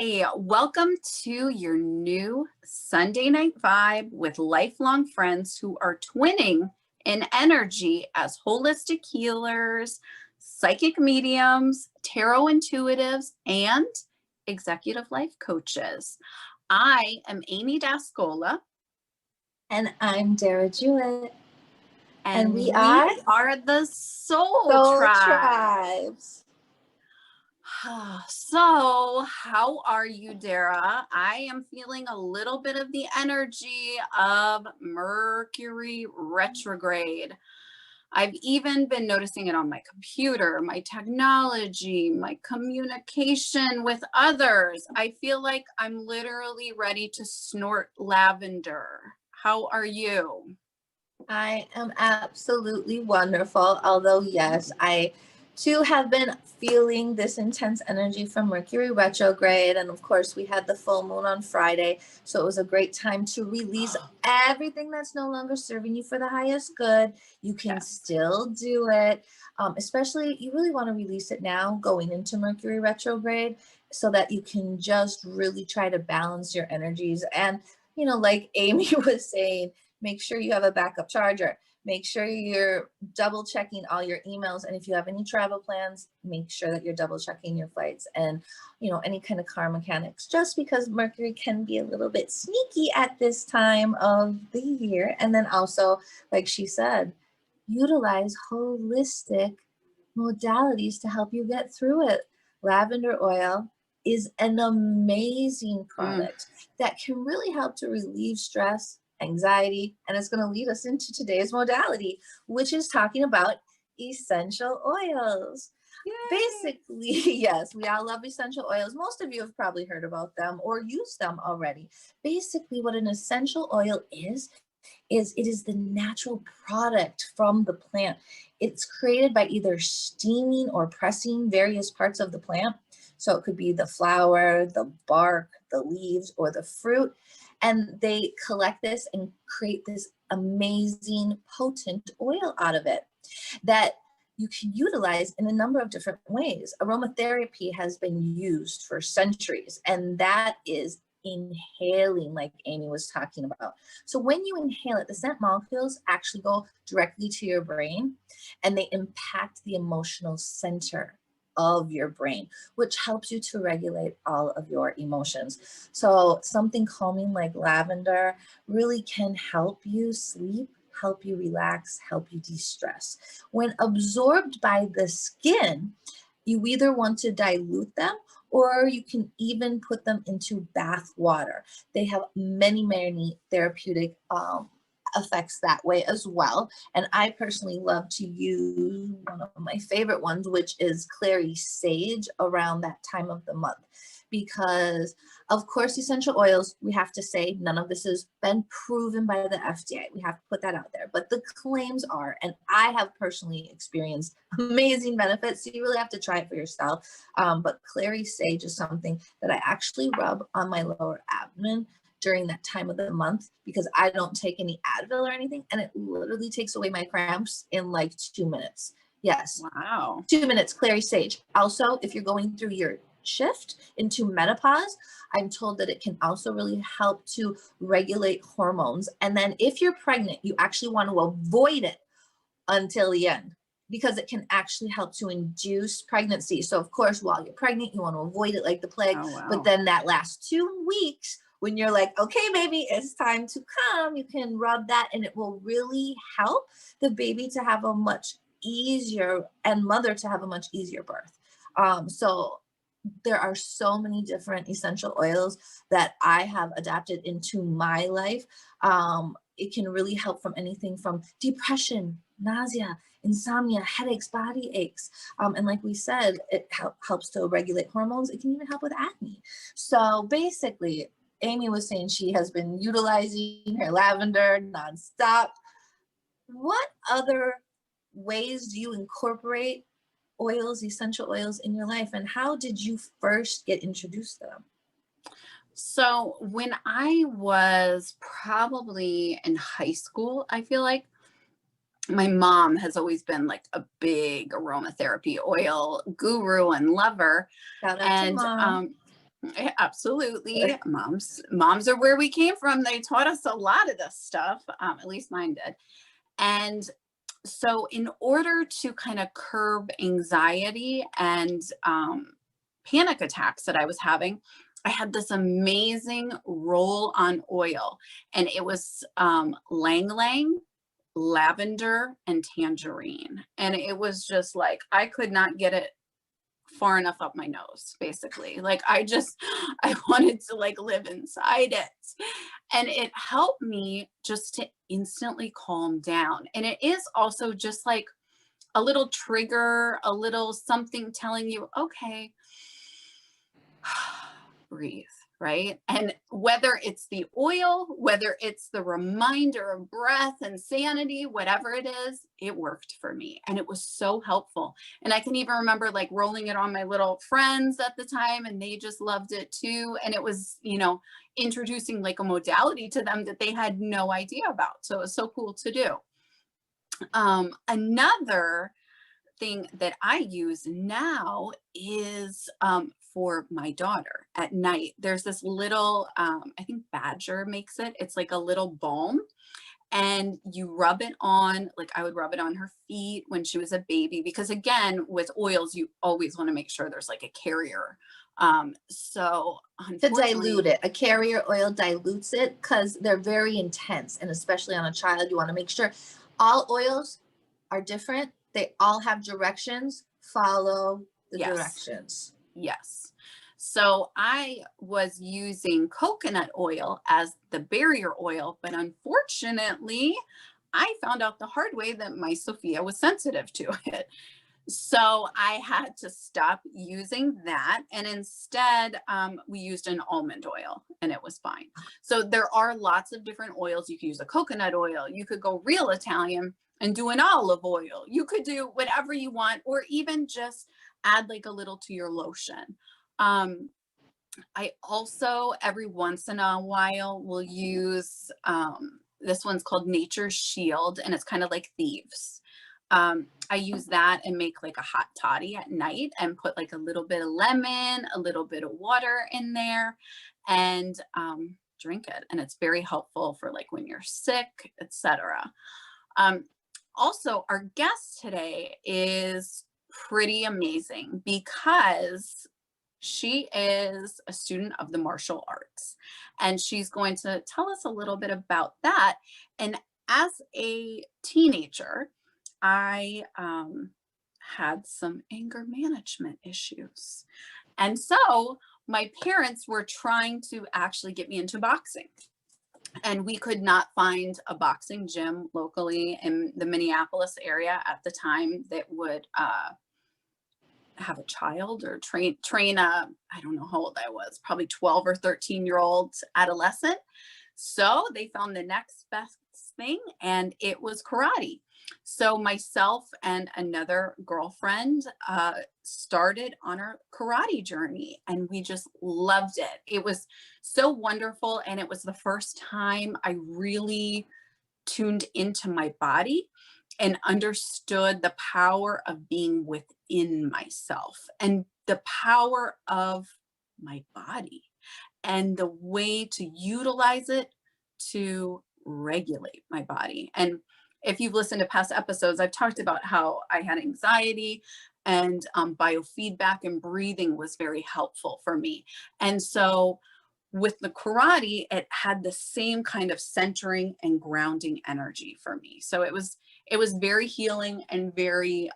Hi, welcome to your new Sunday night vibe with lifelong friends who are twinning in energy as holistic healers, psychic mediums, tarot intuitives, and executive life coaches. I am Amy Dascola. And I'm Dara Jewett. And we are the Soul Tribes. So, how are you, Dara? I am feeling a little bit of the energy of Mercury retrograde. I've even been noticing it on my computer, my technology, my communication with others. I feel like I'm literally ready to snort lavender. How are you? I am absolutely wonderful. Although, yes, I too have been feeling this intense energy from Mercury retrograde. And of course, we had the full moon on Friday. So it was a great time to release everything that's no longer serving you for the highest good. You can still do it. Especially, you really want to release it now going into Mercury retrograde so that you can just really try to balance your energies. And, you know, like Amy was saying, make sure you have a backup charger. Make sure you're double checking all your emails. And if you have any travel plans, make sure that you're double checking your flights and, you know, any kind of car mechanics, just because Mercury can be a little bit sneaky at this time of the year. And then also, like she said, utilize holistic modalities to help you get through it. Lavender oil is an amazing product that can really help to relieve stress, anxiety, and it's going to lead us into today's modality, which is talking about essential oils. Yay. Basically, yes, we all love essential oils. Most of you have probably heard about them or used them already. Basically, what an essential oil is it is the natural product from the plant. It's created by either steaming or pressing various parts of the plant. So it could be the flower, the bark, the leaves, or the fruit. And they collect this and create this amazing, potent oil out of it that you can utilize in a number of different ways. Aromatherapy has been used for centuries, and that is inhaling, like Amy was talking about. So when you inhale it, the scent molecules actually go directly to your brain and they impact the emotional center of your brain, which helps you to regulate all of your emotions. So something calming like lavender really can help you sleep, help you relax, help you de-stress. When absorbed by the skin, you either want to dilute them or you can even put them into bath water. They have many, many therapeutic effects that way as well. And I personally love to use one of my favorite ones, which is clary sage around that time of the month. Because of course, essential oils, we have to say none of this has been proven by the FDA. We have to put that out there, but the claims are, and I have personally experienced amazing benefits. So you really have to try it for yourself. But clary sage is something that I actually rub on my lower abdomen during that time of the month because I don't take any Advil or anything. And it literally takes away my cramps in like 2 minutes. Yes. Wow. 2 minutes, clary sage. Also, if you're going through your shift into menopause, I'm told that it can also really help to regulate hormones. And then if you're pregnant, you actually want to avoid it until the end because it can actually help to induce pregnancy. So of course, while you're pregnant, you want to avoid it like the plague. Oh, wow. But then that last 2 weeks, when you're like, okay, baby, it's time to come, you can rub that and it will really help the baby to have a much easier and mother to have a much easier birth. So there are so many different essential oils that I have adapted into my life. It can really help from anything from depression, nausea, insomnia, headaches, body aches. And like we said, it helps to regulate hormones. It can even help with acne. So basically, Amy was saying she has been utilizing her lavender nonstop. What other ways do you incorporate oils, essential oils in your life, and how did you first get introduced to them? So when I was probably in high school, I feel like my mom has always been like a big aromatherapy oil guru and lover. Shout out to And Mom. Absolutely. Moms are where we came from. They taught us a lot of this stuff. At least mine did. And so in order to kind of curb anxiety and panic attacks that I was having, I had this amazing roll on oil, and it was lang lang, lavender, and tangerine. And it was just like, I could not get it far enough up my nose, basically. Like I wanted to like live inside it. And it helped me just to instantly calm down. And it is also just like a little trigger, a little something telling you, okay, breathe, right? And whether it's the oil, whether it's the reminder of breath and sanity, whatever it is, it worked for me. And it was so helpful. And I can even remember like rolling it on my little friends at the time, and they just loved it too. And it was, introducing like a modality to them that they had no idea about. So it was so cool to do. Another thing that I use now is for my daughter at night. There's this little, I think Badger makes it. It's like a little balm, and you rub it on, like I would rub it on her feet when she was a baby, because again, with oils, you always want to make sure there's like a carrier. So To dilute unfortunately, it. A carrier oil dilutes it because they're very intense. And especially on a child, you want to make sure all oils are different. They all have directions. Follow the yes. directions. Yes. So I was using coconut oil as the barrier oil, but unfortunately, I found out the hard way that my Sophia was sensitive to it. So I had to stop using that. And instead, we used an almond oil, and it was fine. So there are lots of different oils. You could use a coconut oil. You could go real Italian and do an olive oil. You could do whatever you want, or even just add like a little to your lotion. Um, I also, every once in a while, will use this one's called Nature's Shield, and it's kind of like thieves. I use that and make like a hot toddy at night and put like a little bit of lemon, a little bit of water in there, and drink it. And it's very helpful for like when you're sick, etc. Um, Also, our guest today is pretty amazing because she is a student of the martial arts, and she's going to tell us a little bit about that. And as a teenager, I had some anger management issues. And so my parents were trying to actually get me into boxing, and we could not find a boxing gym locally in the Minneapolis area at the time that would have a child or train a, I don't know how old I was, probably 12 or 13-year-old adolescent. So they found the next best thing, and it was karate. So myself and another girlfriend started on our karate journey, and we just loved it. It was so wonderful, and it was the first time I really tuned into my body and understood the power of being within myself and the power of my body and the way to utilize it to regulate my body. And if you've listened to past episodes, I've talked about how I had anxiety, and biofeedback and breathing was very helpful for me. And so with the karate, it had the same kind of centering and grounding energy for me. So it was very healing and very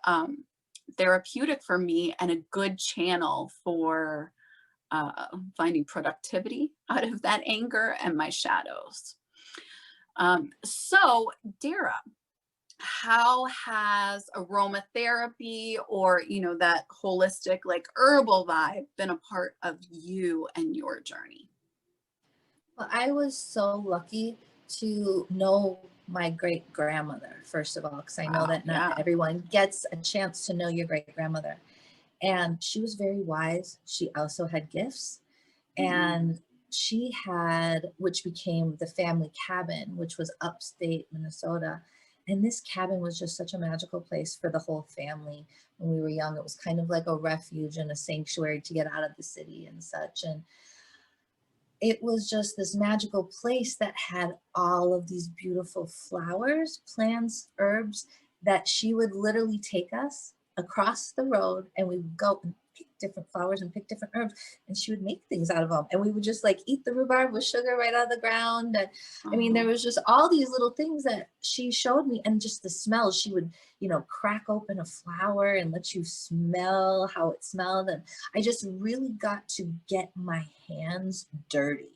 therapeutic for me, and a good channel for finding productivity out of that anger and my shadows. So Dara, how has aromatherapy, or that holistic like herbal vibe, been a part of you and your journey? Well, I was so lucky to know my great grandmother, first of all, because I know Wow, that not yeah. everyone gets a chance to know your great grandmother. And she was very wise. She also had gifts. Mhm. And she had, which became the family cabin, which was upstate Minnesota. And this cabin was just such a magical place for the whole family. When we were young, it was kind of like a refuge and a sanctuary to get out of the city and such. And it was just this magical place that had all of these beautiful flowers, plants, herbs that she would literally take us across the road, and we would go and pick different flowers and pick different herbs, and she would make things out of them. And we would just like eat the rhubarb with sugar right out of the ground. And I mean, there was just all these little things that she showed me, and just the smells. She would, you know, crack open a flower and let you smell how it smelled. And I just really got to get my hands dirty.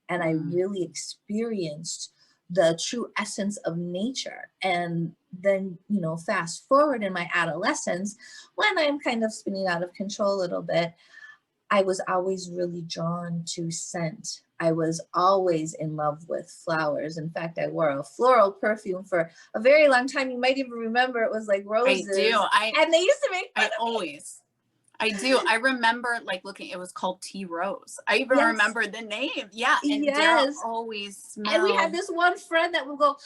And I really experienced the true essence of nature. And then, you know, fast forward in my adolescence, when I'm kind of spinning out of control a little bit, I was always really drawn to scent. I was always in love with flowers. In fact, I wore a floral perfume for a very long time. You might even remember, it was like roses. I do. And they used to make fun I of me. always. I do. I remember like looking, it was called Tea Rose. I even Yes. remember the name. Yeah. And Dara Yes. always smelled. And we had this one friend that would go,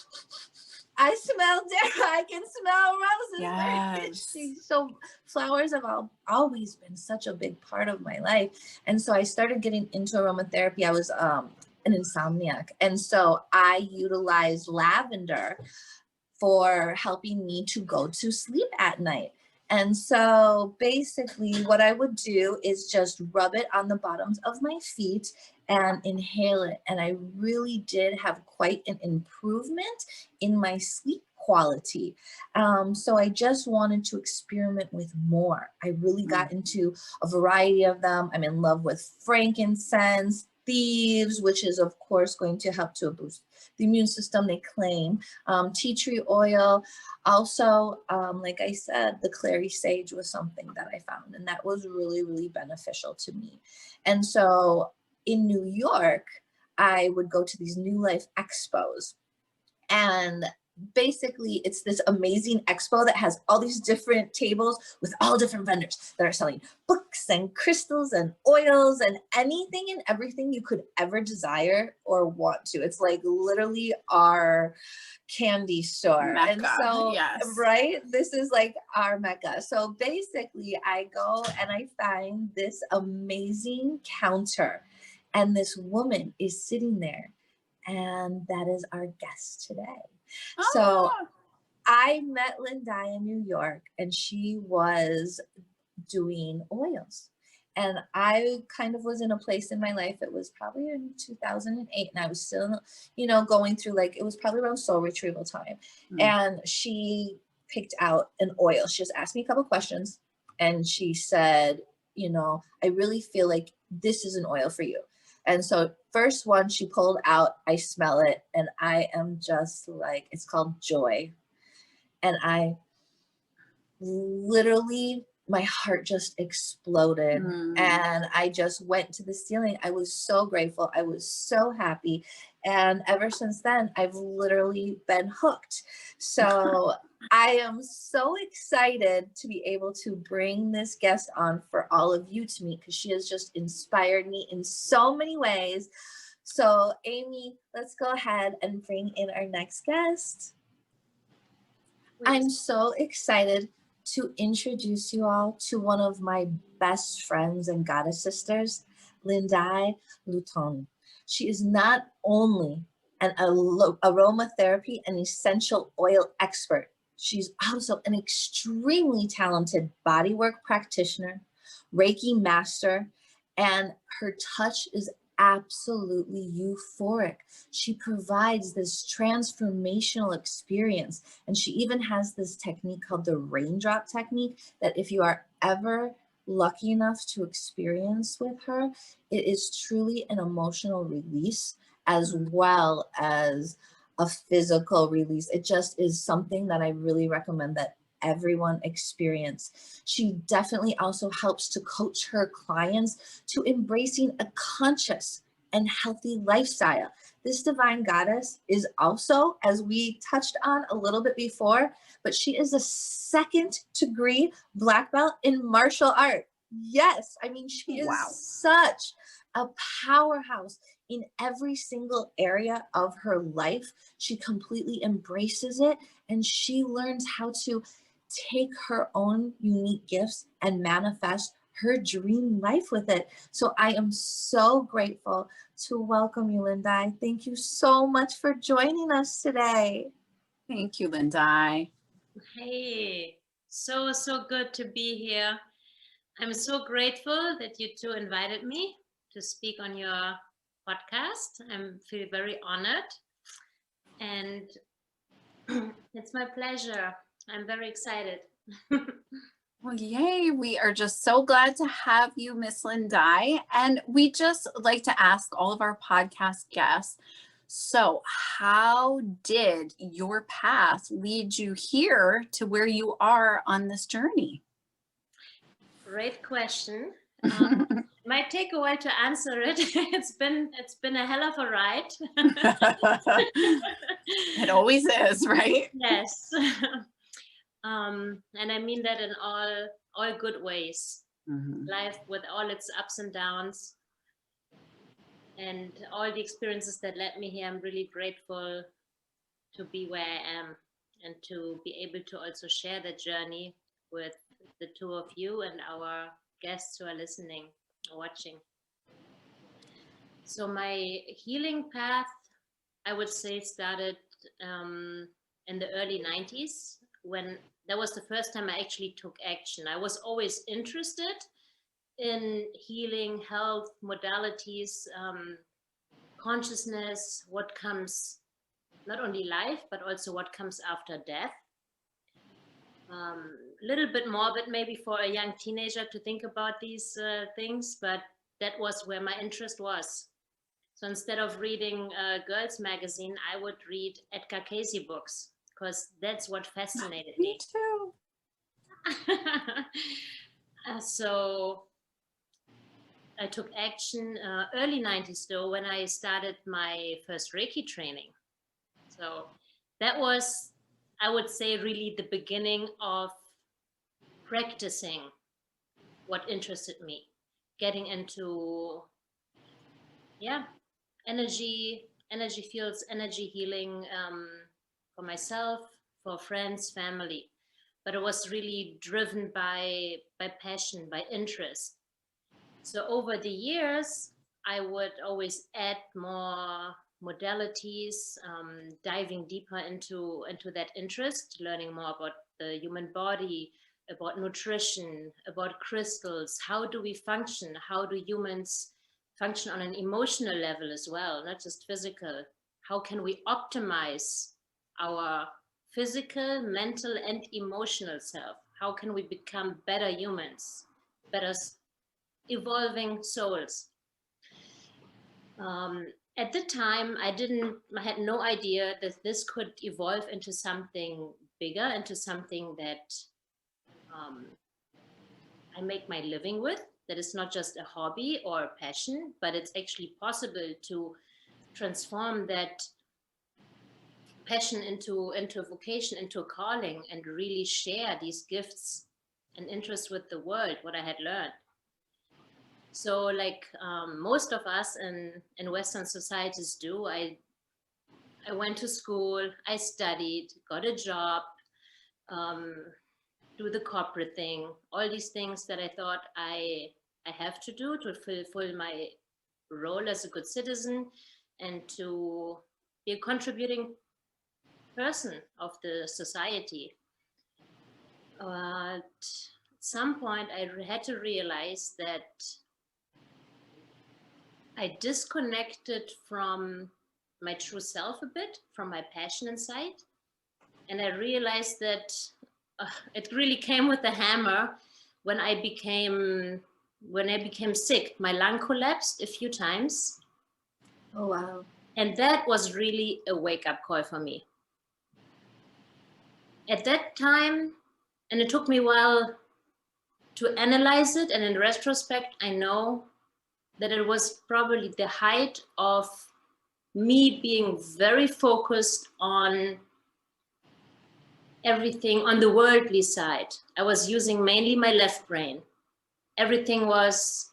I smell Dara, I can smell roses. Yes. So flowers have always been such a big part of my life. And so I started getting into aromatherapy. I was an insomniac. And so I utilized lavender for helping me to go to sleep at night. And so basically what I would do is just rub it on the bottoms of my feet and inhale it. And I really did have quite an improvement in my sleep quality. So I just wanted to experiment with more. I really got into a variety of them. I'm in love with frankincense, thieves, which is of course going to help to boost the immune system, they claim. Tea tree oil. Also, like I said, the clary sage was something that I found, and that was really, really beneficial to me. And so in New York, I would go to these New Life expos, and basically it's this amazing expo that has all these different tables with all different vendors that are selling books and crystals and oils and anything and everything you could ever desire or want to. It's like literally our candy store. Mecca, and so yes. Right, this is like our Mecca. So basically I go and I find this amazing counter, and this woman is sitting there, and that is our guest today. So I met Lindai in New York, and she was doing oils. And I kind of was in a place in my life, it was probably in 2008, and I was still, you know, going through, like, it was probably around soul retrieval time. And she picked out an oil. She just asked me a couple questions, and she said, you know, I really feel like this is an oil for you. And so first one she pulled out, I smell it, and I am just like, it's called Joy. And I literally, my heart just exploded, and I just went to the ceiling. I was so grateful. I was so happy. And ever since then, I've literally been hooked. So I am so excited to be able to bring this guest on for all of you to meet, because she has just inspired me in so many ways. So Amy, let's go ahead and bring in our next guest. I'm so excited to introduce you all to one of my best friends and goddess sisters, Lindai Loutun. She is not only an aromatherapy and essential oil expert, she's also an extremely talented bodywork practitioner, Reiki Master, and her touch is absolutely euphoric. She provides this transformational experience, and she even has this technique called the raindrop technique that if you are ever lucky enough to experience with her, it is truly an emotional release as well as a physical release. It just is something that I really recommend that everyone experience. She definitely also helps to coach her clients to embracing a conscious and healthy lifestyle. This divine goddess is also, as we touched on a little bit before, but she is a 2nd degree black belt in martial art. Yes, I mean, she is such a powerhouse in every single area of her life. She completely embraces it, and she learns how to take her own unique gifts and manifest her dream life with it. So I am so grateful to welcome you, Lindai. Thank you so much for joining us today. Thank you, Lindai. Hey, so good to be here. I'm so grateful that you two invited me to speak on your podcast. I feel very honored, and it's my pleasure. I'm very excited. Well, yay. We are just so glad to have you, Miss Lindai. And we just like to ask all of our podcast guests, so how did your path lead you here to where you are on this journey? Great question. Might take a while to answer it. It's been a hell of a ride. It always is, right? Yes. And I mean that in all good ways. Mm-hmm. Life with all its ups and downs and all the experiences that led me here. I'm really grateful to be where I am and to be able to also share the journey with the two of you and our guests who are listening or watching. So my healing path, I would say, started in the early 90s, when that was the first time I actually took action. I was always interested in healing, health, modalities, consciousness, what comes, not only life, but also what comes after death. A little bit morbid maybe for a young teenager to think about these things, but that was where my interest was. So instead of reading a girls' magazine, I would read Edgar Cayce books, because that's what fascinated me. Me too. So I took action early 90s though, when I started my first Reiki training. So that was, I would say, really the beginning of practicing what interested me, getting into, energy fields, energy healing, for myself, for friends, family. But it was really driven by passion, by interest. So over the years, I would always add more modalities, diving deeper into that interest, learning more about the human body, about nutrition, about crystals. How do we function? How do humans function on an emotional level as well, not just physical? How can we optimize our physical, mental, and emotional self? How can we become better humans, better evolving souls? At the time, I had no idea that this could evolve into something bigger, into something that I make my living with, that is not just a hobby or a passion, but it's actually possible to transform that passion into a vocation, into a calling, and really share these gifts and interests with the world, what I had learned. So like most of us in Western societies do, I went to school, I studied, got a job, do the corporate thing, all these things that I thought I have to do to fulfill my role as a good citizen and to be a contributing person of the society. At some point, I had to realize that I disconnected from my true self a bit, from my passion inside. And I realized that it really came with a hammer when I became sick. My lung collapsed a few times. Oh, wow. And that was really a wake-up call for me. At that time, and it took me a while to analyze it, and in retrospect, I know that it was probably the height of me being very focused on everything on the worldly side. I was using mainly my left brain. Everything was,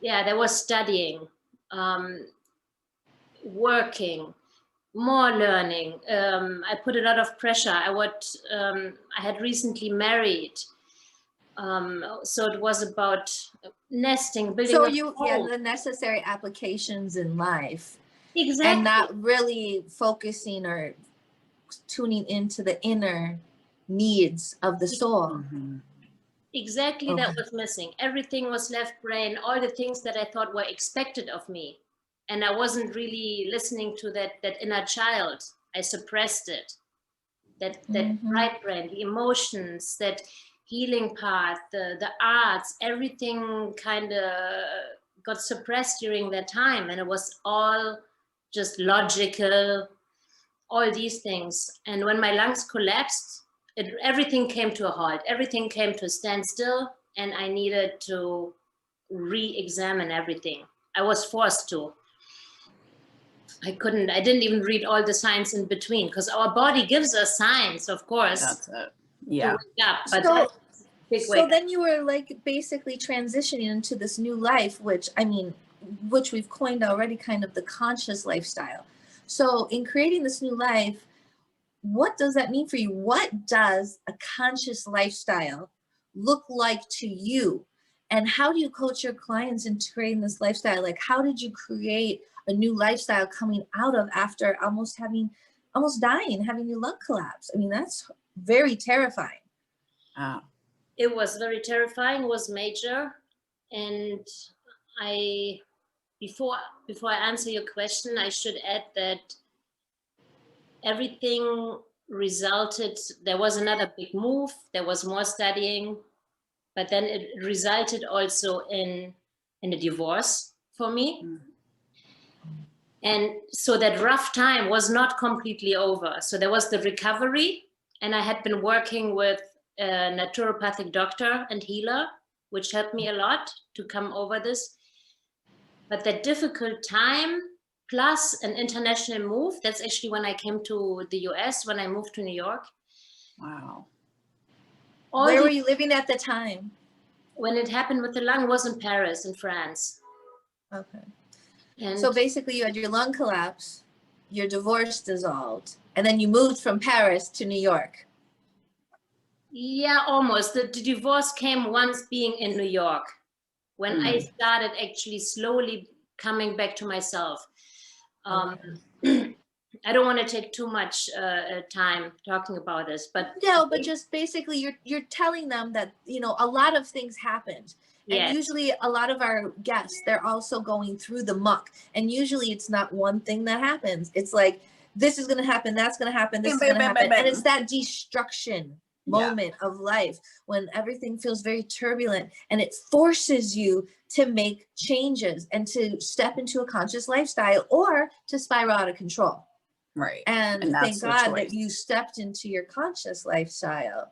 there was studying, working, more learning. I put a lot of pressure. I had recently married. So it was about nesting, building So a you, home. the necessary applications in life, Exactly. and not really focusing or tuning into the inner needs of the soul. Exactly, Okay. that was missing. Everything was left brain, all the things that I thought were expected of me. And I wasn't really listening to that inner child. I suppressed it. That right brain, the emotions, that healing part, the arts, everything kind of got suppressed during that time. And it was all just logical, all these things. And when my lungs collapsed, everything came to a halt. Everything came to a standstill, and I needed to re-examine everything. I was forced to. I didn't even read all the signs in between, because our body gives us signs, of course. That's it. Yeah. To wake up, but So, that's a big wake up. then you were like basically transitioning into this new life, which we've coined already, kind of the conscious lifestyle. So in creating this new life, what does that mean for you? What does a conscious lifestyle look like to you? And how do you coach your clients into creating this lifestyle? Like, how did you create a new lifestyle coming out of after almost dying, having your lung collapse? I mean, that's very terrifying. Wow. It was very terrifying, was major. And before I answer your question, I should add that everything resulted, there was another big move, there was more studying, but then it resulted also in a divorce for me. And so that rough time was not completely over. So there was the recovery, and I had been working with a naturopathic doctor and healer, which helped me a lot to come over this. But that difficult time, plus an international move, that's actually when I came to the US, when I moved to New York. Wow. Where were you living at the time? When it happened with the lung, was in Paris, in France. Okay. And so basically you had your lung collapse, your divorce dissolved, and then you moved from Paris to New York. Yeah, almost. The divorce came once being in New York, when I started actually slowly coming back to myself. I don't want to take too much time talking about this, but no, but just basically you're telling them that, you know, a lot of things happened. And yes. usually a lot of our guests, they're also going through the muck. And usually it's not one thing that happens. It's like, this is going to happen, that's going to happen, this is going to happen. And it's that destruction moment of life when everything feels very turbulent, and it forces you to make changes and to step into a conscious lifestyle or to spiral out of control. Right. And thank God that you stepped into your conscious lifestyle.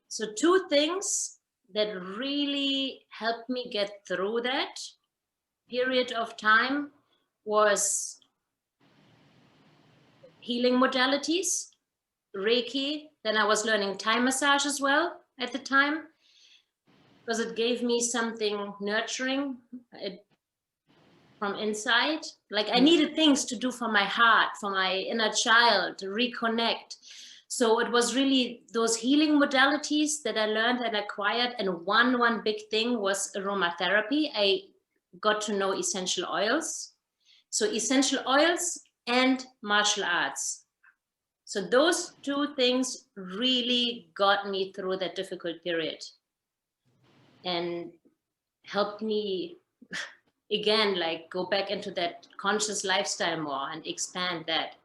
So 2 things that really helped me get through that period of time was healing modalities, Reiki. Then I was learning Thai massage as well at the time, because it gave me something nurturing from inside. Like I needed things to do for my heart, for my inner child, to reconnect. So it was really those healing modalities that I learned and acquired. And one big thing was aromatherapy. I got to know essential oils. So essential oils and martial arts. So those 2 things really got me through that difficult period and helped me again, like go back into that conscious lifestyle more and expand that.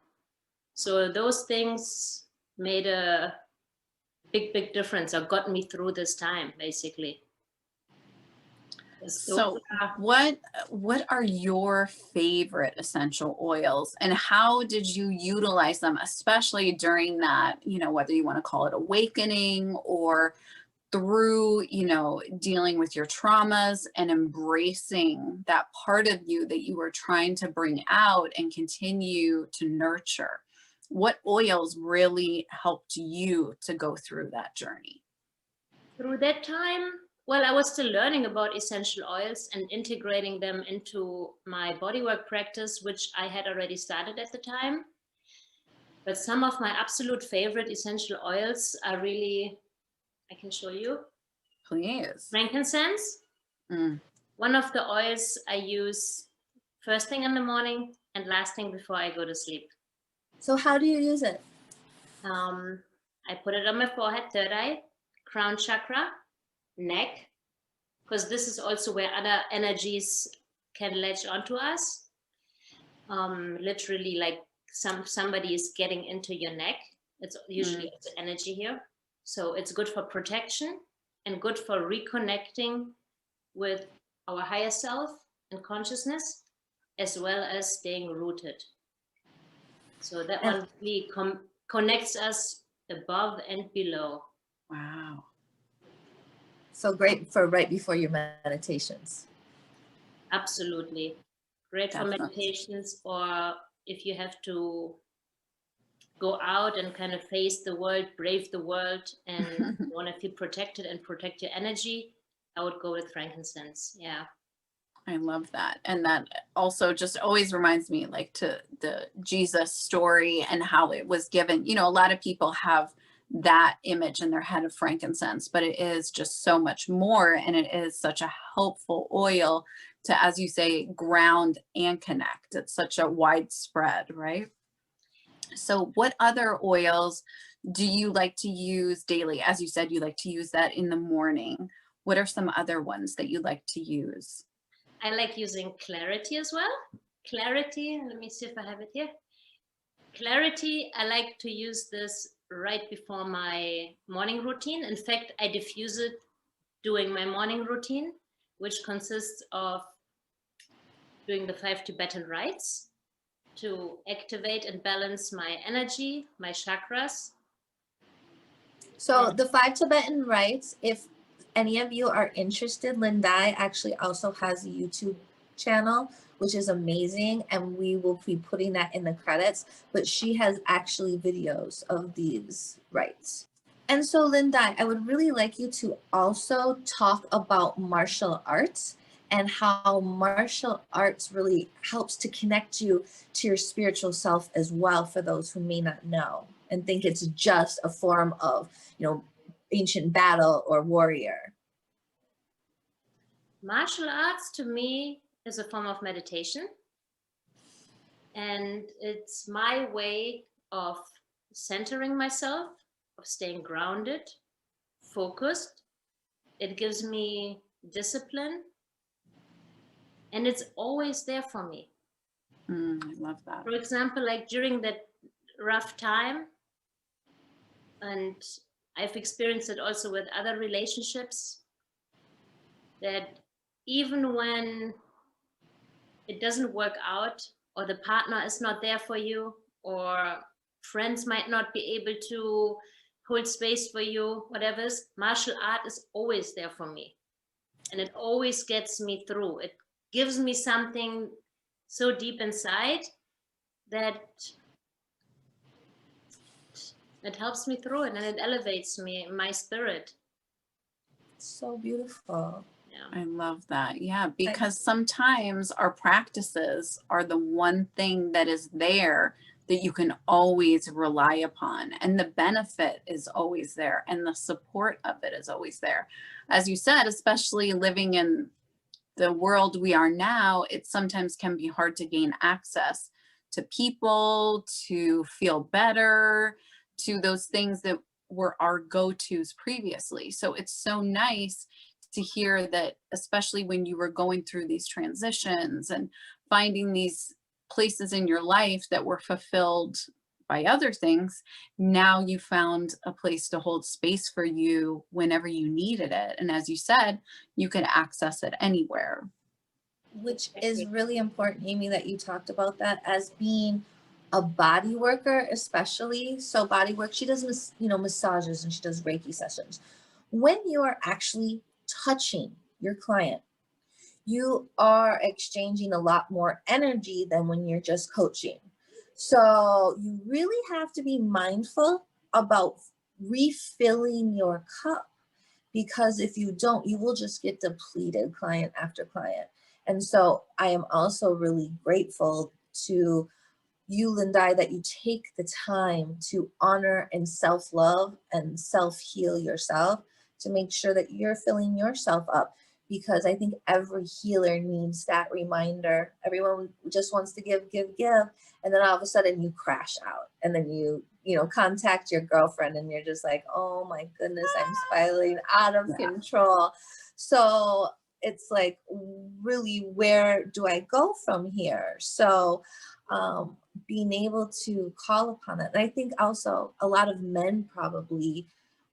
So those things made a big difference, or got me through this time, basically. So what are your favorite essential oils, and how did you utilize them, especially during that, you know, whether you want to call it awakening or through, you know, dealing with your traumas and embracing that part of you that you were trying to bring out and continue to nurture? What oils really helped you to go through that journey? Through that time, Well, I was still learning about essential oils and integrating them into my bodywork practice, which I had already started at the time. But some of my absolute favorite essential oils are really, I can show you, Please. frankincense. Mm. One of the oils I use first thing in the morning and last thing before I go to sleep. So how do you use it? I put it on my forehead, third eye, crown chakra, neck, because this is also where other energies can latch onto us. Literally, like somebody is getting into your neck. It's usually also energy here. So it's good for protection and good for reconnecting with our higher self and consciousness, as well as staying rooted. So that one really connects us above and below. Wow. So great for right before your meditations. Absolutely. Great for Definitely. meditations, or if you have to go out and kind of face the world, brave the world, and want to feel protected and protect your energy, I would go with frankincense. Yeah. I love that. And that also just always reminds me like to the Jesus story and how it was given. You know, a lot of people have that image in their head of frankincense, but it is just so much more. And it is such a helpful oil to, as you say, ground and connect. It's such a widespread, right? So what other oils do you like to use daily? As you said, you like to use that in the morning. What are some other ones that you like to use? I like using clarity as well. Clarity, let me see if I have it here. Clarity, I like to use this right before my morning routine. In fact, I diffuse it doing my morning routine, which consists of doing the 5 Tibetan rites to activate and balance my energy, my chakras. So the 5 Tibetan rites, if any of you are interested, Lindai actually also has a YouTube channel, which is amazing, and we will be putting that in the credits, but she has actually videos of these rites. And so Lindai, I would really like you to also talk about martial arts and how martial arts really helps to connect you to your spiritual self as well, for those who may not know and think it's just a form of, you know, ancient battle or warrior. Martial arts to me is a form of meditation. And it's my way of centering myself, of staying grounded, focused. It gives me discipline. And it's always there for me. I love that. For example, like during that rough time, and I've experienced it also with other relationships, that even when it doesn't work out, or the partner is not there for you, or friends might not be able to hold space for you, whatever is, martial art is always there for me. And it always gets me through. It gives me something so deep inside that it helps me through it, and it elevates me, my spirit. So beautiful. Yeah. I love that. Yeah, because sometimes our practices are the one thing that is there that you can always rely upon, and the benefit is always there, and the support of it is always there. As you said, especially living in the world we are now, it sometimes can be hard to gain access to people, to feel better, to those things that were our go-tos previously. So it's so nice to hear that, especially when you were going through these transitions and finding these places in your life that were fulfilled by other things, now you found a place to hold space for you whenever you needed it. And as you said, you could access it anywhere. Which is really important, Amy, that you talked about that as being a body worker, especially. So body work, she does, massages, and she does Reiki sessions. When you are actually touching your client, you are exchanging a lot more energy than when you're just coaching. So you really have to be mindful about refilling your cup, because if you don't, you will just get depleted client after client. And so I am also really grateful to you, Lindai, that you take the time to honor and self-love and self-heal yourself to make sure that you're filling yourself up. Because I think every healer needs that reminder. Everyone just wants to give, give, give. And then all of a sudden you crash out. And then you contact your girlfriend and you're just like, oh my goodness, I'm spiraling out of control. So it's like, really, where do I go from here? So being able to call upon it. And I think also a lot of men probably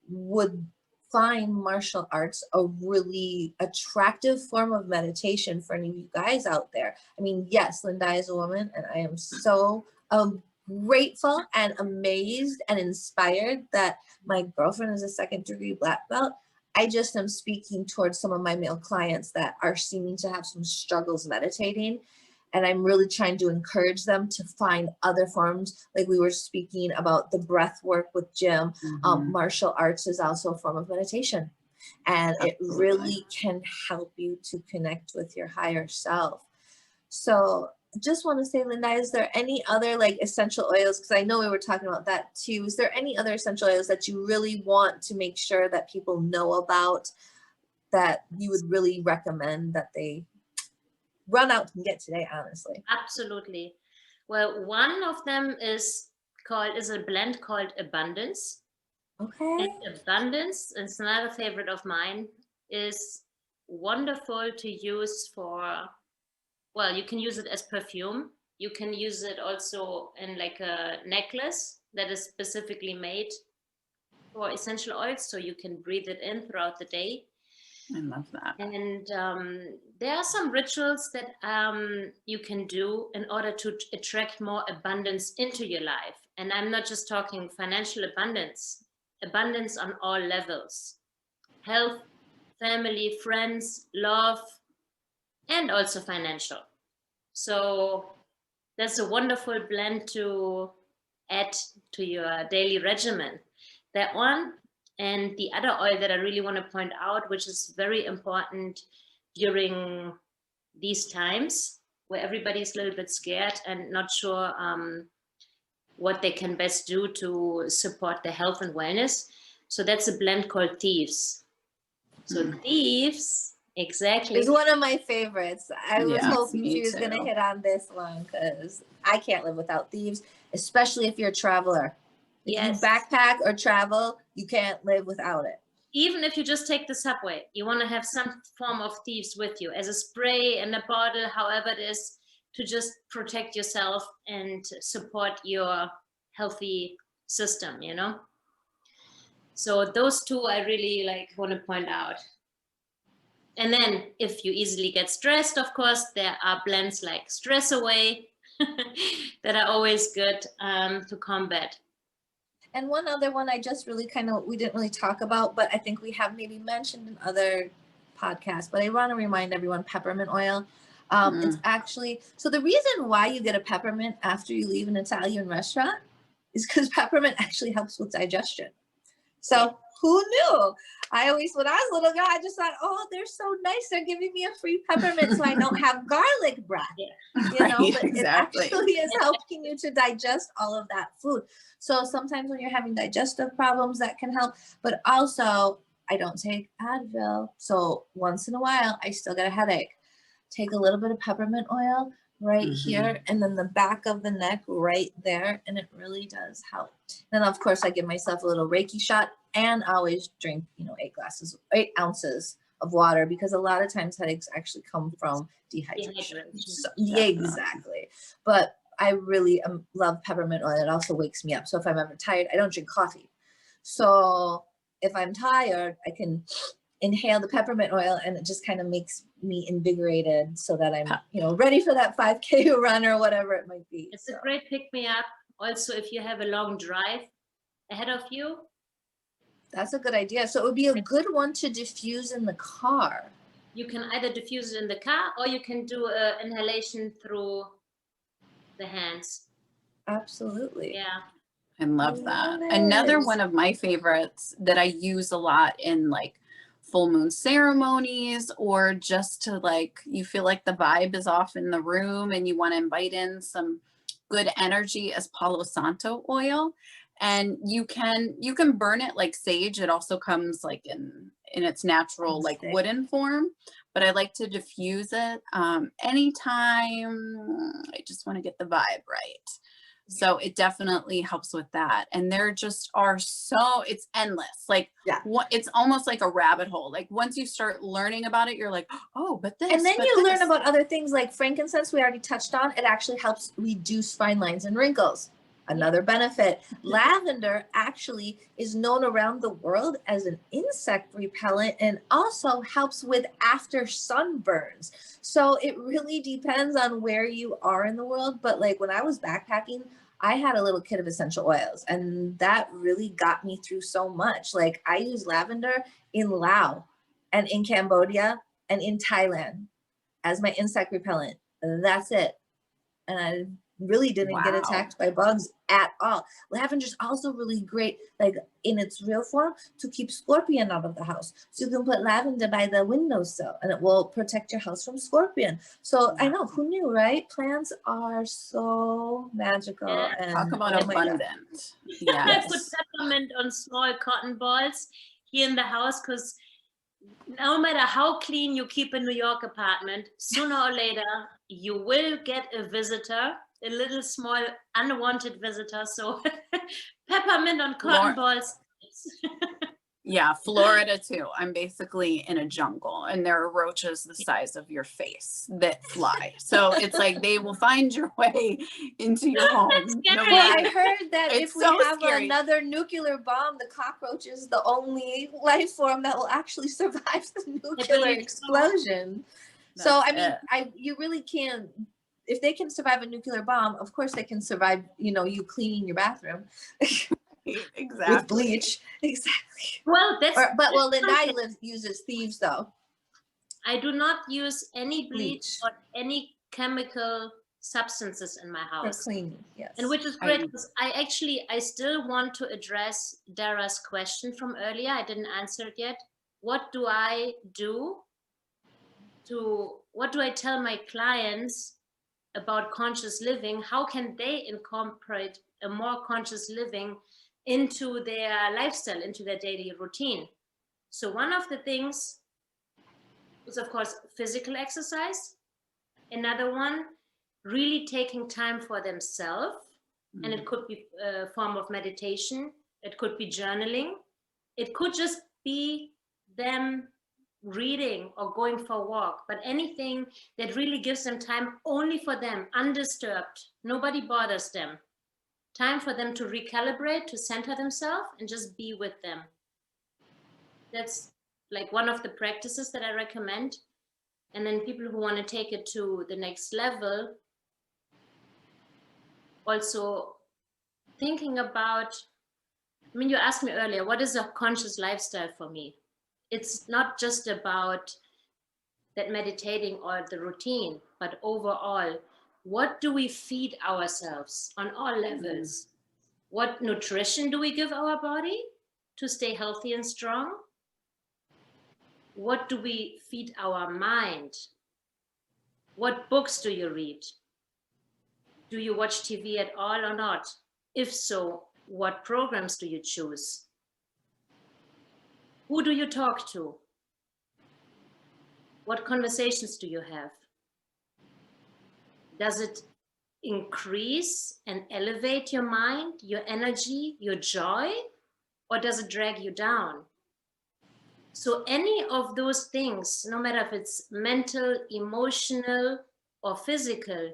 would find martial arts a really attractive form of meditation for any of you guys out there. I mean, yes, Lindai is a woman, and I am so grateful and amazed and inspired that my girlfriend is a second-degree black belt. I just am speaking towards some of my male clients that are seeming to have some struggles meditating. And I'm really trying to encourage them to find other forms. Like we were speaking about the breath work with Jim. Martial arts is also a form of meditation. And it really can help you to connect with your higher self. So just want to say, Lindai, is there any other like essential oils? Because I know we were talking about that too. Is there any other essential oils that you really want to make sure that people know about, that you would really recommend that they run out and get today, honestly? Absolutely. Well, one of them is a blend called Abundance. Okay. And Abundance, it's another favorite of mine, is wonderful to use for, well, you can use it as perfume. You can use it also in like a necklace that is specifically made for essential oils, so you can breathe it in throughout the day. I love that. And there are some rituals that you can do in order to attract more abundance into your life. And I'm not just talking financial abundance, abundance on all levels: health, family, friends, love, and also financial. So that's a wonderful blend to add to your daily regimen. That one. And the other oil that I really want to point out, which is very important during these times where everybody's a little bit scared and not sure what they can best do to support their health and wellness. So that's a blend called Thieves. So Thieves, exactly. It's one of my favorites. I was hoping me she was going to hit on this one because I can't live without Thieves, especially if you're a traveler. If Yes. you backpack or travel, you can't live without it. Even if you just take the subway, you want to have some form of Thieves with you, as a spray in a bottle, however it is, to just protect yourself and support your healthy system, you know? So those two I really want to point out. And then if you easily get stressed, of course, there are blends like Stress Away that are always good to combat. And one other one I just really we didn't really talk about, but I think we have maybe mentioned in other podcasts, but I want to remind everyone, peppermint oil. It's actually, so the reason why you get a peppermint after you leave an Italian restaurant is because peppermint actually helps with digestion. So who knew? I always, when I was a little girl, I just thought, oh, they're so nice. They're giving me a free peppermint so I don't have garlic breath. You know, but it actually is helping you to digest all of that food. So sometimes when you're having digestive problems, that can help. But also, I don't take Advil. So once in a while, I still get a headache. Take a little bit of peppermint oil right here, and then the back of the neck right there, and it really does help. Then of course I give myself a little Reiki shot, and I always drink 8 ounces of water, because a lot of times headaches actually come from dehydration. So, yeah, exactly. But I really love peppermint oil. It also wakes me up. So if I'm ever tired, I don't drink coffee. So if I'm tired, I can inhale the peppermint oil, and it just kind of makes me invigorated so that I'm, ready for that 5K run or whatever it might be. It's a great pick-me-up. Also, if you have a long drive ahead of you. That's a good idea. So it would be a good one to diffuse in the car. You can either diffuse it in the car, or you can do inhalation through the hands. Absolutely. Yeah. I love that. Another one of my favorites that I use a lot in full moon ceremonies, or just to like, you feel like the vibe is off in the room and you want to invite in some good energy, as Palo Santo oil. And you can burn it like sage. It also comes like in its natural like wooden form, but I like to diffuse it anytime I just want to get the vibe right. So it definitely helps with that. And there just are it's endless. Like, it's almost like a rabbit hole. Like once you start learning about it, you're like, oh, but this. And then you learn about other things like frankincense, we already touched on. It actually helps reduce fine lines and wrinkles. Another benefit. Lavender actually is known around the world as an insect repellent and also helps with after sunburns. So it really depends on where you are in the world. But like when I was backpacking, I had a little kit of essential oils and that really got me through so much. Like I use lavender in Laos and in Cambodia and in Thailand as my insect repellent. That's it. And I really didn't get attacked by bugs at all. Lavender is also really great, like in its real form, to keep scorpion out of the house. So you can put lavender by the windowsill and it will protect your house from scorpion. So I know, who knew, right? Plants are so magical. And talk about abundant. I put peppermint on small cotton balls here in the house because no matter how clean you keep a New York apartment, sooner or later, you will get a visitor, a little small unwanted visitor. So peppermint on cotton balls. Yeah, Florida too. I'm basically in a jungle and there are roaches the size of your face that fly. So it's like they will find your way into your home. Well, I heard that if we have another nuclear bomb, the cockroach is the only life form that will actually survive the nuclear explosion. So I mean, you really can. If they can survive a nuclear bomb, of course they can survive, you know, you cleaning your bathroom. Exactly. With bleach. Exactly. Well, Lindai uses thieves though. I do not use any bleach or any chemical substances in my house. For cleaning, yes. And which is great because I still want to address Dara's question from earlier. I didn't answer it yet. What do I tell my clients about conscious living? How can they incorporate a more conscious living into their lifestyle, into their daily routine? So one of the things is, of course, physical exercise. Another one, really taking time for themselves. And it could be a form of meditation. It could be journaling. It could just be them reading or going for a walk, but anything that really gives them time only for them, undisturbed. Nobody bothers them. Time for them to recalibrate, to center themselves and just be with them. That's like one of the practices that I recommend. And then people who want to take it to the next level, also thinking about, I mean, you asked me earlier, what is a conscious lifestyle for me? It's not just about that meditating or the routine, but overall, what do we feed ourselves on all levels? What nutrition do we give our body to stay healthy and strong? What do we feed our mind? What books do you read? Do you watch TV at all or not? If so, what programs do you choose? Who do you talk to? What conversations do you have? Does it increase and elevate your mind, your energy, your joy, or does it drag you down? So any of those things, no matter if it's mental, emotional, or physical,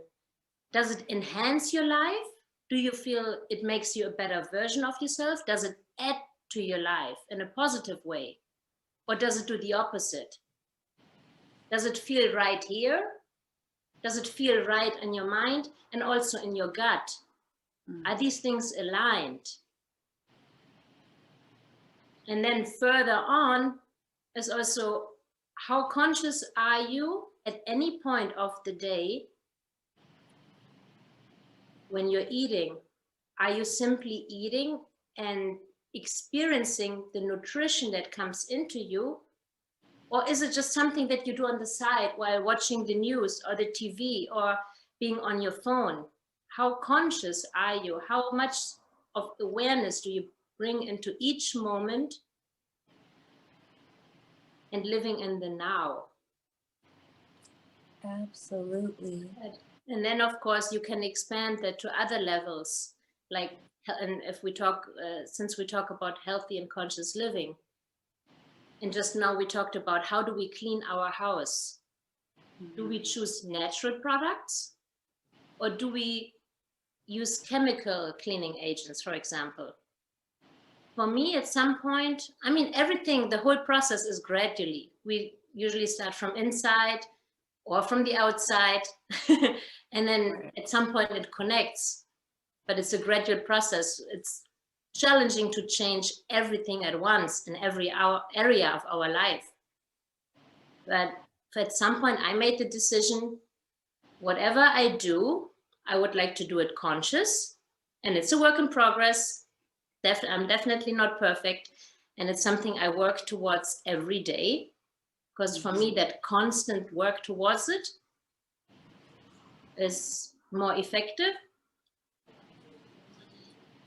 does it enhance your life? Do you feel it makes you a better version of yourself? Does it add to your life in a positive way? Or does it do the opposite? Does it feel right here? Does it feel right in your mind and also in your gut? Are these things aligned? And then further on is also, how conscious are you at any point of the day when you're eating? Are you simply eating and experiencing the nutrition that comes into you? Or is it just something that you do on the side while watching the news or the TV or being on your phone? How conscious are you? How much of awareness do you bring into each moment and living in the now? Absolutely. And then, of course, you can expand that to other levels. Like, and if we talk, since we talk about healthy and conscious living, and just now we talked about how do we clean our house? Do we choose natural products? Or do we use chemical cleaning agents, for example? For me, at some point, I mean, everything, the whole process is gradually. We usually start from inside or from the outside, and then at some point it connects, but it's a gradual process. It's challenging to change everything at once in every area of our life. But at some point I made the decision, whatever I do, I would like to do it conscious, and it's a work in progress. I'm definitely not perfect, and it's something I work towards every day, because for me that constant work towards it is more effective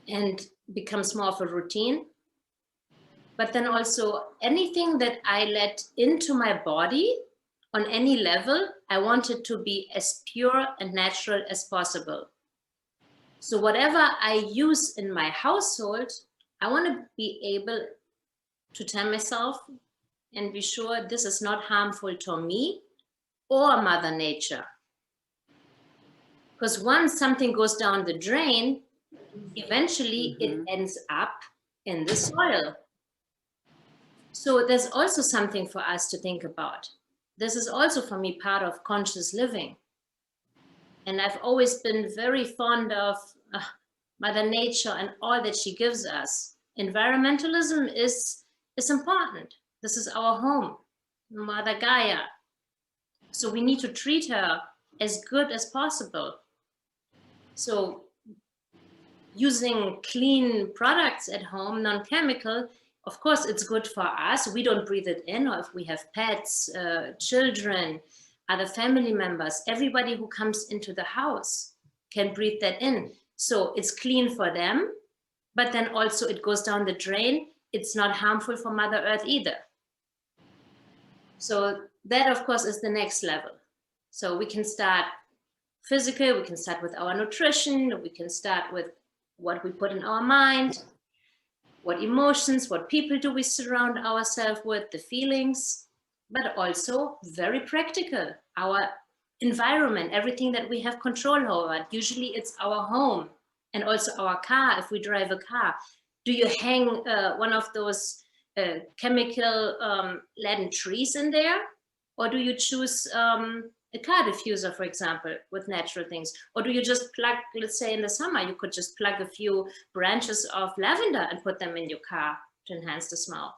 and becomes more of a routine. But then also anything that I let into my body on any level, I want it to be as pure and natural as possible. So whatever I use in my household, I want to be able to tell myself and be sure this is not harmful to me or Mother Nature. Because once something goes down the drain, eventually it ends up in the soil. So there's also something for us to think about. This is also for me part of conscious living. And I've always been very fond of Mother Nature and all that she gives us. Environmentalism is important. This is our home, Mother Gaia. So we need to treat her as good as possible. So using clean products at home, non-chemical, of course, it's good for us. We don't breathe it in, or if we have pets, children, other family members, everybody who comes into the house can breathe that in. So it's clean for them, but then also it goes down the drain. It's not harmful for Mother Earth either. So that, of course, is the next level. So we can start physical, we can start with our nutrition, we can start with what we put in our mind, what emotions, what people do we surround ourselves with, the feelings, but also very practical, our environment, everything that we have control over. Usually it's our home and also our car, if we drive a car. Do you hang one of those chemical laden trees in there? Or do you choose a car diffuser, for example, with natural things? Or do you just plug, let's say in the summer, you could just plug a few branches of lavender and put them in your car to enhance the smell.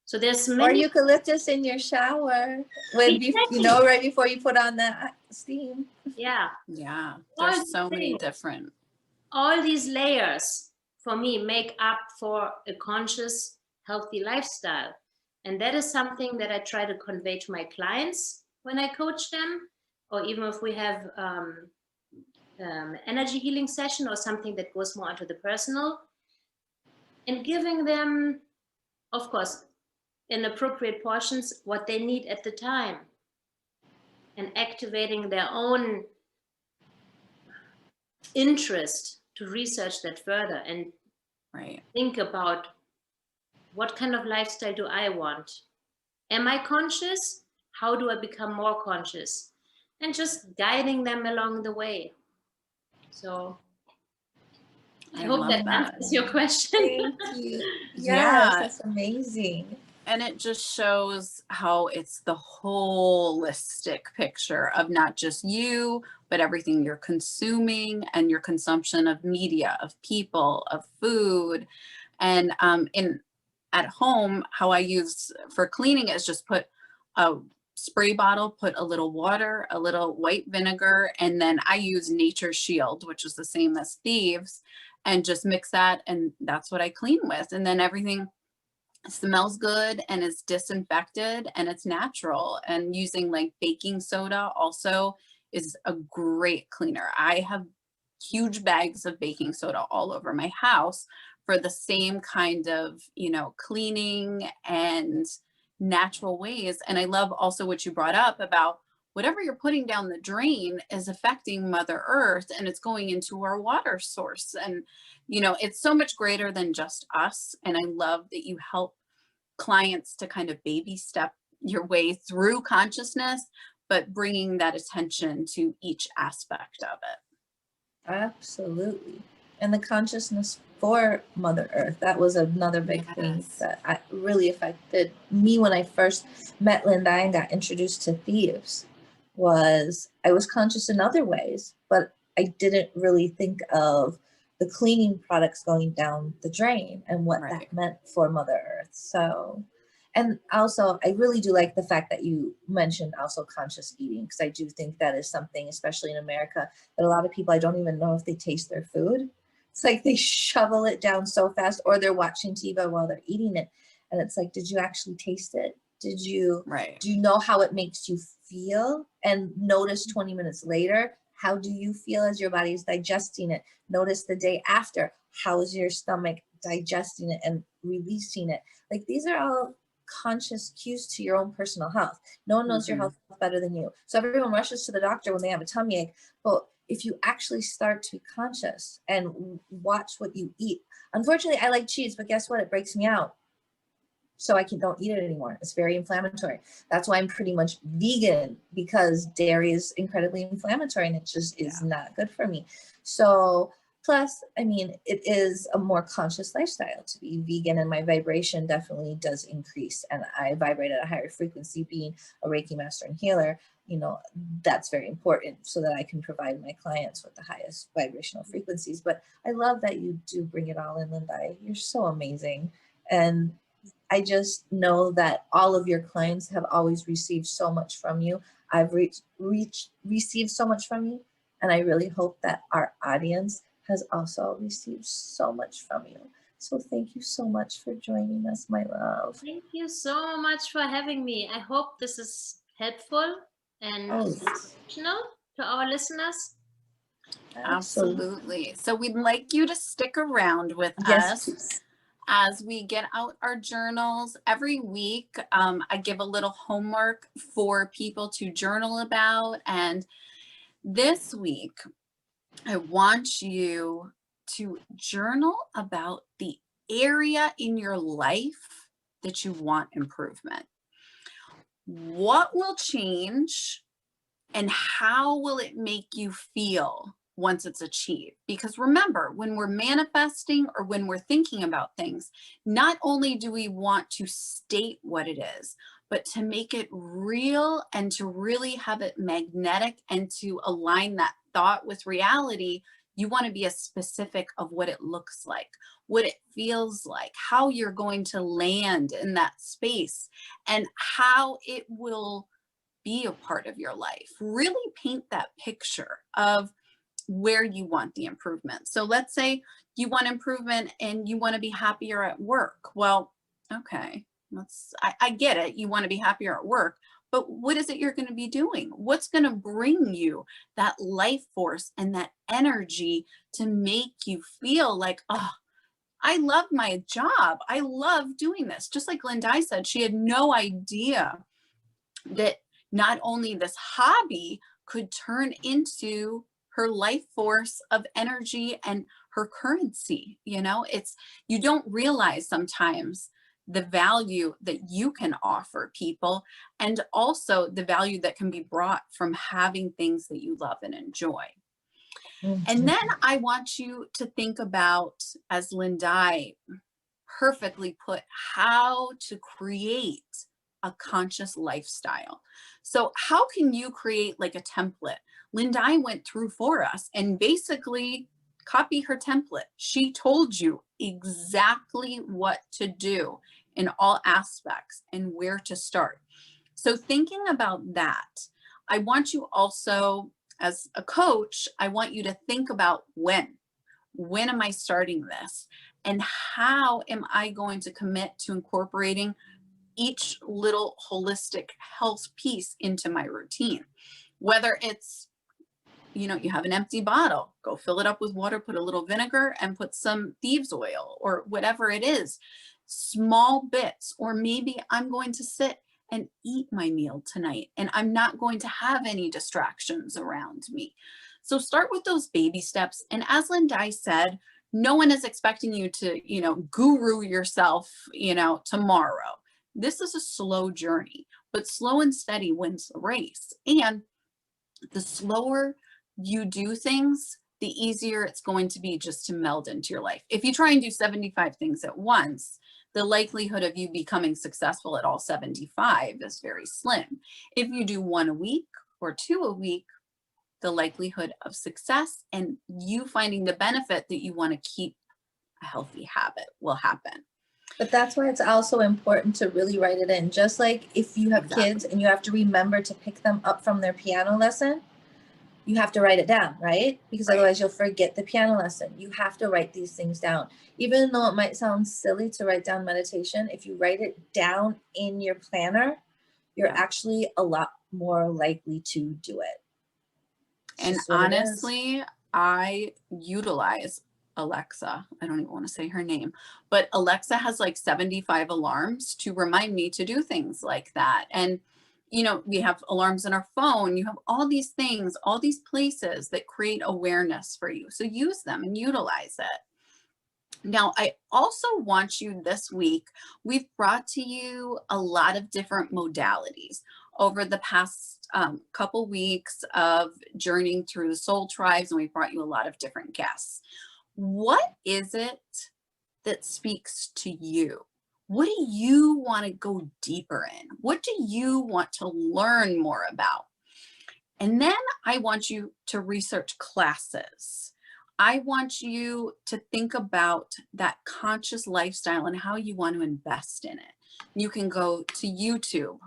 So there's many. Or eucalyptus in your shower, when Exactly. you know, right before you put on the steam. Yeah. Yeah, All there's so many things. different. All these layers for me make up for a conscious, healthy lifestyle. And that is something that I try to convey to my clients when I coach them, or even if we have energy healing session or something that goes more into the personal, and giving them, of course, in appropriate portions, what they need at the time, and activating their own interest to research that further and think about what kind of lifestyle do I want? Am I conscious? How do I become more conscious? And just guiding them along the way. So I hope that answers your question. Thank you. Yes, Yeah. that's amazing. And it just shows how it's the holistic picture of not just you, but everything you're consuming and your consumption of media, of people, of food. And at home, how I use for cleaning is just put a spray bottle, put a little water, a little white vinegar, and then I use Nature Shield, which is the same as Thieves, and just mix that, and that's what I clean with. And then everything smells good and is disinfected and it's natural. And using like baking soda also is a great cleaner. I have huge bags of baking soda all over my house for the same kind of, you know, cleaning and natural ways. And I love also what you brought up about whatever you're putting down the drain is affecting Mother Earth and it's going into our water source. And, you know, it's so much greater than just us. And I love that you help clients to kind of baby step your way through consciousness, but bringing that attention to each aspect of it. Absolutely. And the consciousness for Mother Earth, that was another big thing Yes. that really affected me when I first met Lindai and got introduced to thieves. Was I was conscious in other ways, but I didn't really think of the cleaning products going down the drain and what Right. that meant for Mother Earth. So, and also I really do like the fact that you mentioned also conscious eating, because I do think that is something, especially in America, that a lot of people, I don't even know if they taste their food. It's like they shovel it down so fast, or they're watching TV while they're eating it. And it's like, did you actually taste it? Did you, Right. do you know how it makes you feel? And notice 20 minutes later, how do you feel as your body is digesting it? Notice the day after, how is your stomach digesting it and releasing it? Like, these are all conscious cues to your own personal health. No one knows your health better than you. So everyone rushes to the doctor when they have a tummy ache. But if you actually start to be conscious and watch what you eat, unfortunately, I like cheese, but guess what? It breaks me out. So I don't eat it anymore. It's very inflammatory. That's why I'm pretty much vegan, because dairy is incredibly inflammatory and it just is not good for me. So plus, I mean, it is a more conscious lifestyle to be vegan, and my vibration definitely does increase. And I vibrate at a higher frequency, being a Reiki master and healer. You know, that's very important so that I can provide my clients with the highest vibrational frequencies. But I love that you do bring it all in, Lindai. You're so amazing. And I just know that all of your clients have always received so much from you. I've received so much from you. And I really hope that our audience has also received so much from you. So thank you so much for joining us, my love. Thank you so much for having me. I hope this is helpful and inspirational to our listeners. Absolutely. So we'd like you to stick around with us. Please. As we get out our journals every week. I give a little homework for people to journal about. And this week, I want you to journal about the area in your life that you want improvement. What will change and how will it make you feel once it's achieved? Because remember, when we're manifesting or when we're thinking about things, not only do we want to state what it is, but to make it real and to really have it magnetic and to align that thought with reality, you want to be as specific of what it looks like, what it feels like, how you're going to land in that space, and how it will be a part of your life. Really paint that picture of where you want the improvement. So let's say you want improvement and you want to be happier at work. Well, okay, I get it. You want to be happier at work, but what is it you're going to be doing? What's going to bring you that life force and that energy to make you feel like, oh, I love my job. I love doing this. Just like Lindai said, she had no idea that not only this hobby could turn into her life force of energy and her currency. You know, you don't realize sometimes the value that you can offer people, and also the value that can be brought from having things that you love and enjoy. And then I want you to think about, as Lindai perfectly put, how to create a conscious lifestyle. So how can you create like a template? Lindai went through for us and basically copy her template. She told you exactly what to do in all aspects and where to start. So thinking about that, I want you also, as a coach, I want you to think about when am I starting this? And how am I going to commit to incorporating each little holistic health piece into my routine? Whether it's, you know, you have an empty bottle, go fill it up with water, put a little vinegar and put some thieves oil or whatever it is, small bits. Or maybe I'm going to sit and eat my meal tonight and I'm not going to have any distractions around me. So start with those baby steps. And as Lindai said, no one is expecting you to, you know, guru yourself, you know, tomorrow. This is a slow journey, but slow and steady wins the race. And the slower you do things, the easier it's going to be just to meld into your life. If you try and do 75 things at once, the likelihood of you becoming successful at all 75 is very slim. If you do 1 a week or 2 a week, the likelihood of success and you finding the benefit that you want to keep a healthy habit will happen. But that's why it's also important to really write it in. Just like if you have kids and you have to remember to pick them up from their piano lesson, you have to write it down, right? Because otherwise you'll forget the piano lesson. You have to write these things down. Even though it might sound silly to write down meditation, if you write it down in your planner, you're actually a lot more likely to do it. And honestly, I utilize Alexa. I don't even want to say her name, but Alexa has like 75 alarms to remind me to do things like that. And, you know, we have alarms in our phone. You have all these things, all these places that create awareness for you. So use them and utilize it. Now, I also want you this week, we've brought to you a lot of different modalities over the past couple weeks of journeying through the soul tribes, and we've brought you a lot of different guests. What is it that speaks to you? What do you want to go deeper in? What do you want to learn more about? And then I want you to research classes. I want you to think about that conscious lifestyle and how you want to invest in it. You can go to YouTube.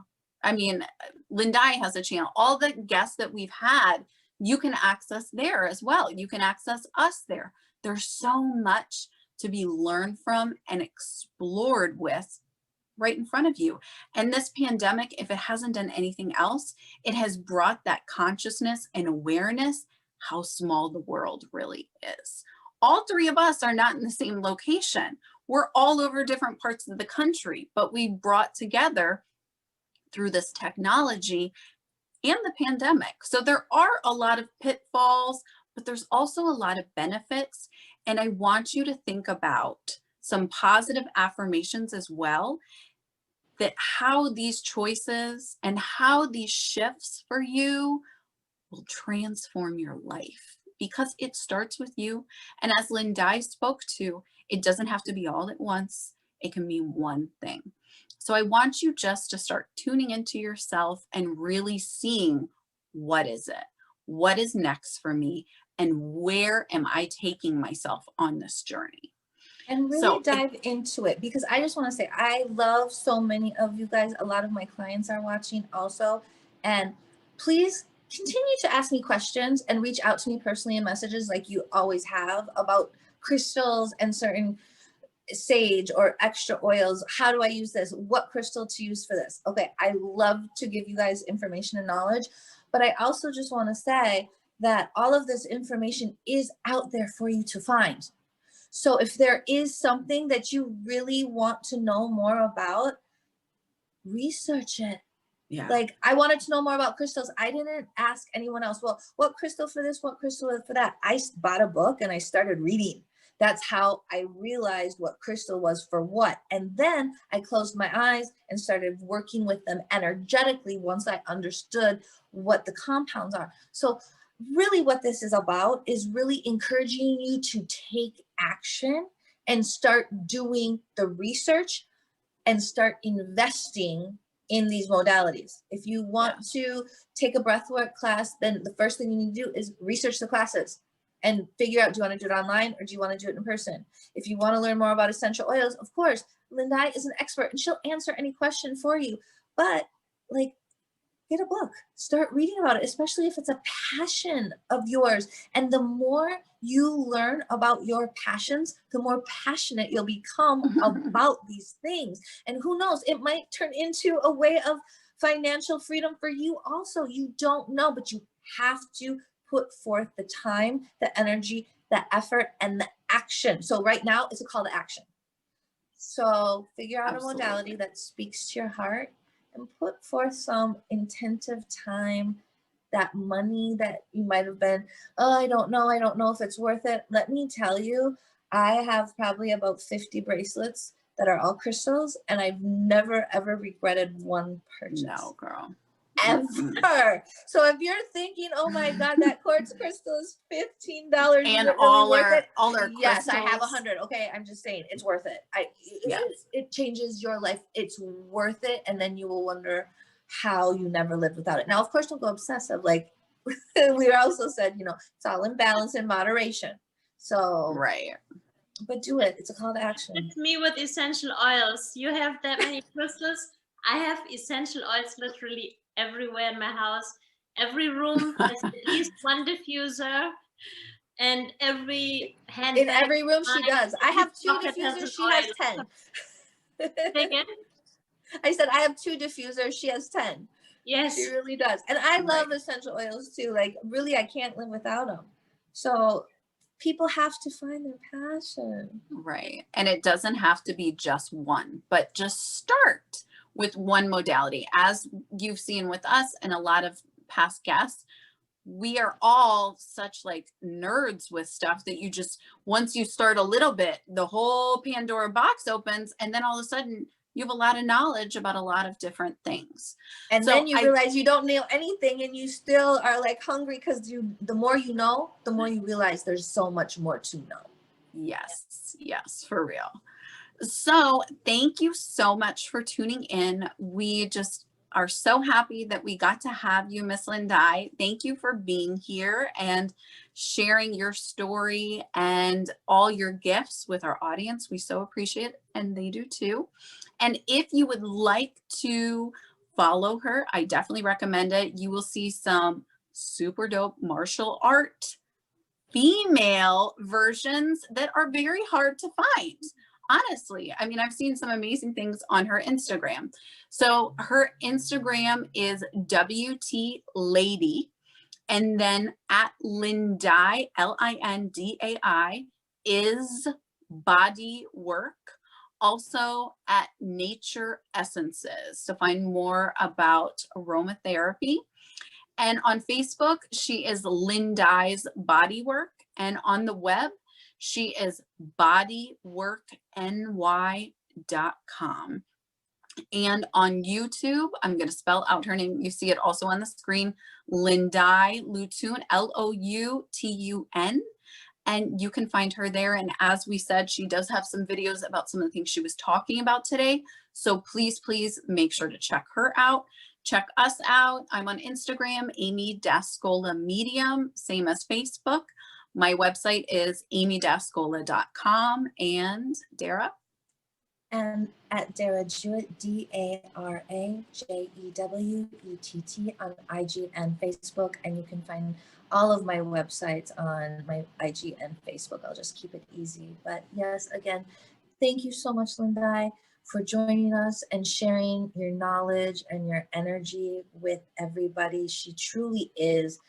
I mean, Lindai has a channel. All the guests that we've had, you can access there as well. You can access us there. There's so much to be learned from and explored with right in front of you. And this pandemic, if it hasn't done anything else, it has brought that consciousness and awareness how small the world really is. All three of us are not in the same location. We're all over different parts of the country, but we brought together through this technology and the pandemic. So there are a lot of pitfalls, but there's also a lot of benefits. And I want you to think about some positive affirmations as well, that how these choices and how these shifts for you will transform your life, because it starts with you. And as Lindai spoke to, it doesn't have to be all at once. It can be one thing. So I want you just to start tuning into yourself and really seeing, what is it? What is next for me? And where am I taking myself on this journey? And really dive into it, because I just want to say, I love so many of you guys. A lot of my clients are watching also. And please continue to ask me questions and reach out to me personally in messages like you always have about crystals and certain sage or extra oils. How do I use this? What crystal to use for this? Okay, I love to give you guys information and knowledge, but I also just want to say that all of this information is out there for you to find. So if there is something that you really want to know more about, research it. Yeah. Like, I wanted to know more about crystals. I didn't ask anyone else, well, what crystal for this? What crystal for that? I bought a book and I started reading. That's how I realized what crystal was for what. And then I closed my eyes and started working with them energetically once I understood what the compounds are. So really what this is about is really encouraging you to take action and start doing the research and start investing in these modalities. If you want to take a breathwork class, then the first thing you need to do is research the classes and figure out, do you want to do it online or do you want to do it in person? If you want to learn more about essential oils, of course, Lindai is an expert and she'll answer any question for you. But like, get a book, start reading about it, especially if it's a passion of yours. And the more you learn about your passions, the more passionate you'll become about these things. And who knows, it might turn into a way of financial freedom for you also. You don't know, but you have to put forth the time, the energy, the effort, and the action. So right now it's a call to action. So figure out Absolutely. a modality that speaks to your heart and put forth some intensive time. That money that you might have been, oh, I don't know if it's worth it. Let me tell you, I have probably about 50 bracelets that are all crystals, and I've never ever regretted one purchase. No, girl. Ever. So if you're thinking, oh my God, that quartz crystal is $15, And is it all really worth it? our Yes, I have crystals. 100. Okay, I'm just saying it's worth it. Yes. It changes your life. It's worth it, and then you will wonder how you never lived without it. Now, of course, don't go obsessive. Like we also said, it's all in balance and moderation. So, Right. but do it. It's a call to action. It's me with essential oils. You have that many crystals. I have essential oils literally everywhere in my house. Every room has at least one diffuser, and every handbag. In every room she does. I have 2 diffusers. She has 10. Again? I said I have 2 diffusers. She has 10. Yes. She really does. And I love essential oils too. Like really, I can't live without them. So people have to find their passion. Right. And it doesn't have to be just one, but just start with one modality. As you've seen with us and a lot of past guests, we are all such like nerds with stuff that you just, once you start a little bit, the whole Pandora box opens, and then all of a sudden you have a lot of knowledge about a lot of different things. And so then you realize you don't know anything, and you still are like hungry, because the more you know, the more you realize there's so much more to know. Yes, yes, for real. So thank you so much for tuning in. We just are so happy that we got to have you, Miss Lindai. Thank you for being here and sharing your story and all your gifts with our audience. We so appreciate it, and they do too. And if you would like to follow her, I definitely recommend it. You will see some super dope martial art female versions that are very hard to find. Honestly, I mean, I've seen some amazing things on her Instagram. So her Instagram is WT Lady, and then at Lindai, Lindai, is bodywork. Also at Nature Essences to find more about aromatherapy. And on Facebook, she is Lindai's Bodywork. And on the web, she is bodyworkny.com. And on YouTube, I'm going to spell out her name. You see it also on the screen, Lindai Loutun, Loutun. And you can find her there. And as we said, she does have some videos about some of the things she was talking about today. So please, please make sure to check her out. Check us out. I'm on Instagram, Amy Dascola Medium, same as Facebook. My website is amydascola.com. And Dara? And at Dara Jewett, DaraJewett on IG and Facebook. And you can find all of my websites on my IG and Facebook. I'll just keep it easy. But yes, again, thank you so much, Lindai, for joining us and sharing your knowledge and your energy with everybody. She truly is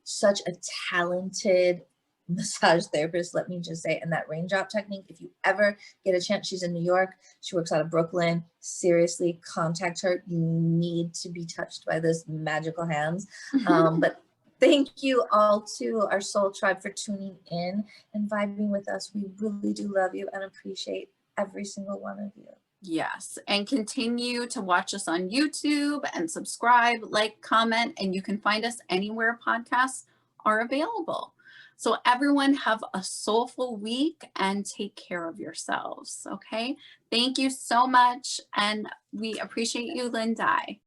such a talented massage therapist, let me just say. And that raindrop technique, if you ever get a chance, she's in New York, she works out of Brooklyn. Seriously, contact her. You need to be touched by this magical hands. But thank you all to our soul tribe for tuning in and vibing with us. We really do love you and appreciate every single one of you. Yes, and continue to watch us on YouTube and subscribe, like, comment, and you can find us anywhere podcasts are available. So everyone have a soulful week and take care of yourselves, okay? Thank you so much, and we appreciate you, Lindai.